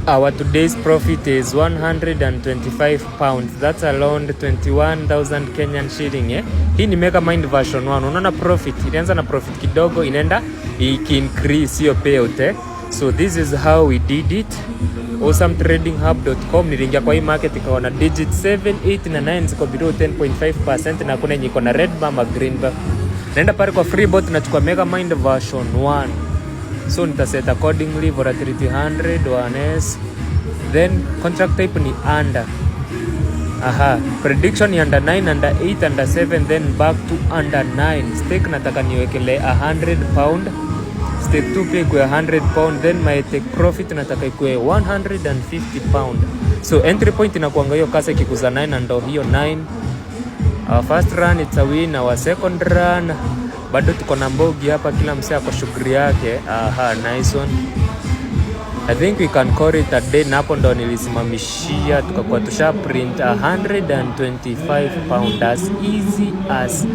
Our today's profit is 125 pounds. That's around 21,000 Kenyan shilling. Hii ni Megamind version 1. Unaona profit ilianza na profit kidogo, inaenda increase hiyo payout. So this is how we did it. awesometradinghub.com. Niliingia kwa hii market ikaona digit 7, 8 na 9 ziko below 10.5% na kuna yenye iko na red bar ama green bar. Naenda pale kwa free bot nachukua Megamind version 1. So nitaset accordingly volatility 100 1s, then contract type ni under. Prediction ni under 9, under 8, under 7, then back to under 9. Stake nataka niwekele 100 pound. Stake 2 pia ikue 100 pound, then my take profit nataka ikue 150 pound. So entry point inakuanga hiyo kasa ikikuza 9 na ndo hiyo 9. Our first run it's a win, our second run bado tuko na mbogi hapa, kila msee ako shughuli yake. Nice one. I think we can call it a day. Na hapo ndo nilisimamishia, tukakuwa tusha print 125 pound as easy as